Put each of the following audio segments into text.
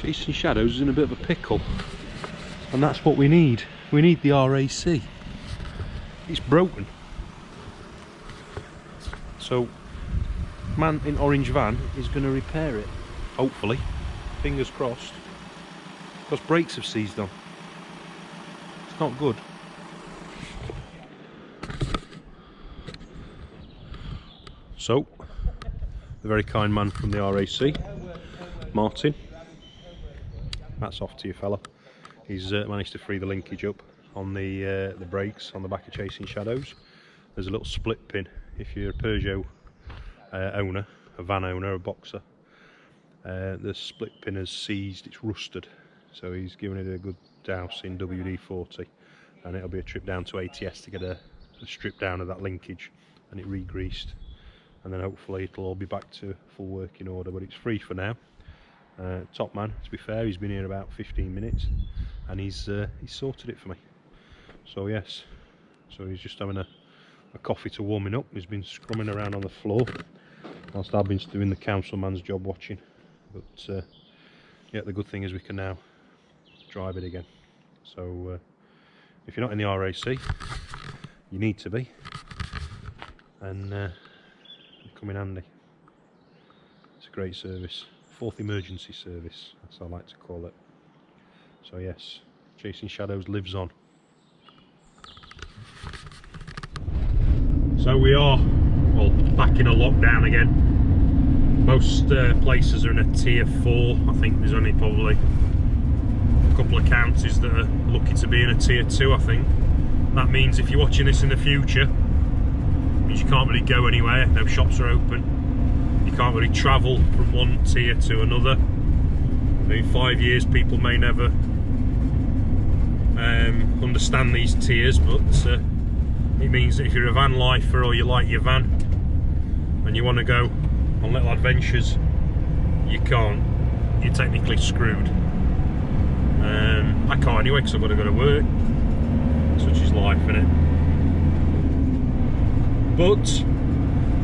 Chasing Shadows is in a bit of a pickle, and that's what we need. We need the RAC. It's broken. So, man in orange van is going to repair it. Hopefully, fingers crossed. Because brakes have seized on. It's not good. So, the very kind man from the RAC, Martin, that's off to you fella. He's managed to free the linkage up on the brakes on the back of Chasing Shadows. There's a little split pin. If you're a Peugeot owner, a van owner, a Boxer, the split pin has seized, it's rusted. So he's given it a good douse in WD-40, and it'll be a trip down to ATS to get a strip down of that linkage and it re-greased. And then hopefully it'll all be back to full working order, but it's free for now. Top man, to be fair, he's been here about 15 minutes and he's sorted it for me. So yes, so he's just having a coffee to warming up. He's been scrumming around on the floor whilst I've been doing the councilman's job watching. But yeah, the good thing is we can now drive it again. So if you're not in the RAC, you need to be, and come in handy. It's a great service, fourth emergency service, that's how I like to call it. So yes, Chasing Shadows lives on. So we are, well, back in a lockdown again. Most places are in a tier 4. I think there's only probably a couple of counties that are lucky to be in a tier 2, I think. That means if you're watching this in the future, you can't really go anywhere, no shops are open, you can't really travel from one tier to another. In 5 years people may never understand these tiers, but it means that if you're a van lifer or you like your van and you want to go on little adventures, you can't, you're technically screwed. I can't anyway because I've got to go to work, such is life, innit? But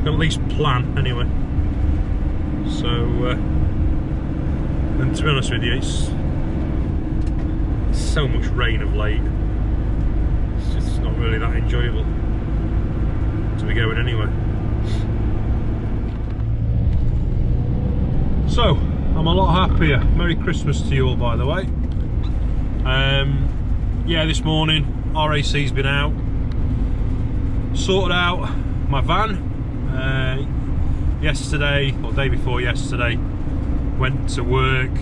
at least plan anyway. So and to be honest with you, it's so much rain of late, it's just not really that enjoyable to be going anywhere. So I'm a lot happier. Merry Christmas to you all, by the way. Yeah, this morning RAC's been out, sorted out my van. Yesterday, or day before yesterday, went to work.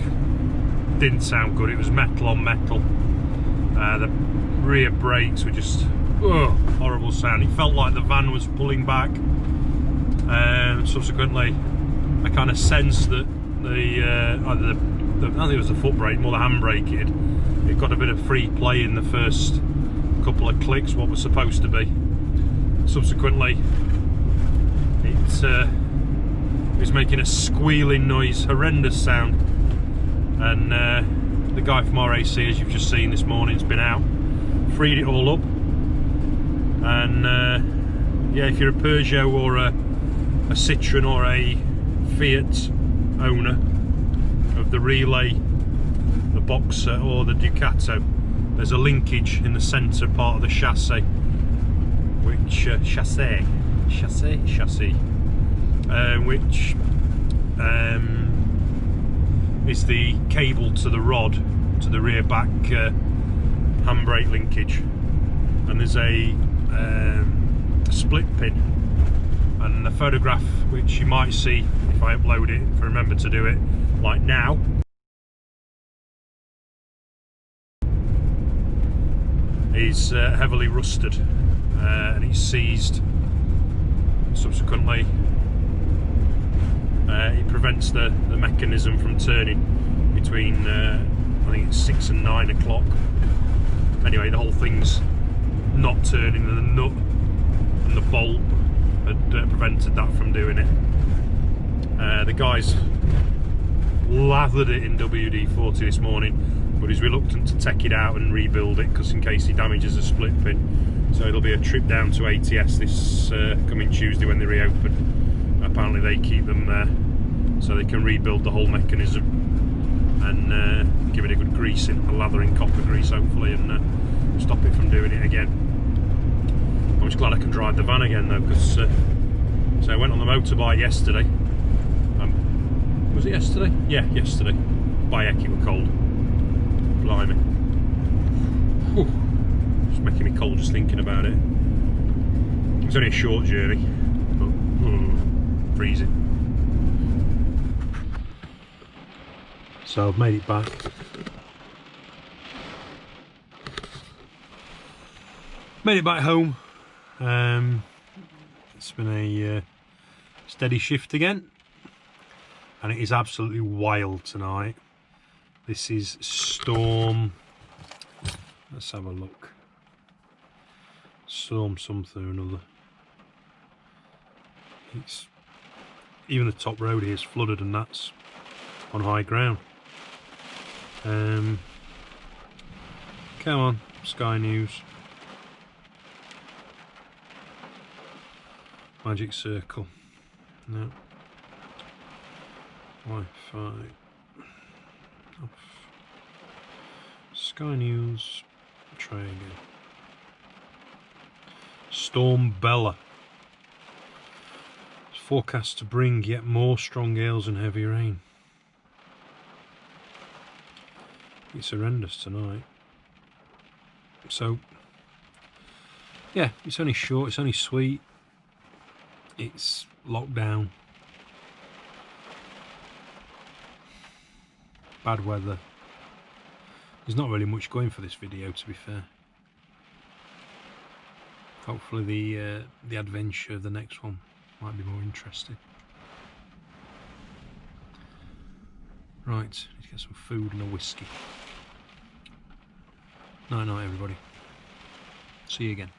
Didn't sound good. It was metal on metal. The rear brakes were just horrible sound. It felt like the van was pulling back. Subsequently, I kind of sensed that either I think it was the foot brake, more the hand brake. It got a bit of free play in the first couple of clicks, what was supposed to be. Subsequently, it was making a squealing noise, horrendous sound, and the guy from RAC, as you've just seen this morning, has been out, freed it all up. And yeah, if you're a Peugeot or a Citroen or a Fiat owner of the Relay, the Boxer or the Ducato, there's a linkage in the centre part of the chassis, which which is the cable to the rod to the rear back handbrake linkage, and there's a split pin, and the photograph, which you might see if I upload it, if I remember to do it like now, is heavily rusted, and it's seized. Subsequently, it prevents the mechanism from turning between I think it's 6 and 9 o'clock. Anyway, the whole thing's not turning, and the nut and the bolt had prevented that from doing it. The guys lathered it in WD-40 this morning, but he's reluctant to take it out and rebuild it, because in case he damages a split pin. So it'll be a trip down to ATS this coming Tuesday when they reopen. Apparently they keep them there so they can rebuild the whole mechanism. and give it a good greasing, a lathering copper grease hopefully, and stop it from doing it again. I'm just glad I can drive the van again though, because so I went on the motorbike yesterday. Was it yesterday? Yeah, yesterday. By heck, it was cold. Blimey. Whew. Just making me cold just thinking about it. It's only a short journey, but freezing. So I've made it back. Made it back home. It's been a steady shift again, and it is absolutely wild tonight. This is storm. Let's have a look. Storm something or another. It's even the top road here is flooded, and that's on high ground. Come on, Sky News. Magic circle. No. Wi-Fi. Off. Sky News. Try again. Storm Bella. It's forecast to bring yet more strong gales and heavy rain. It's horrendous tonight. So, yeah, it's only short, it's only sweet. It's locked down. Bad weather. There's not really much going for this video, to be fair. Hopefully the adventure of the next one might be more interesting. Right, need to get some food and a whiskey. Night night everybody. See you again.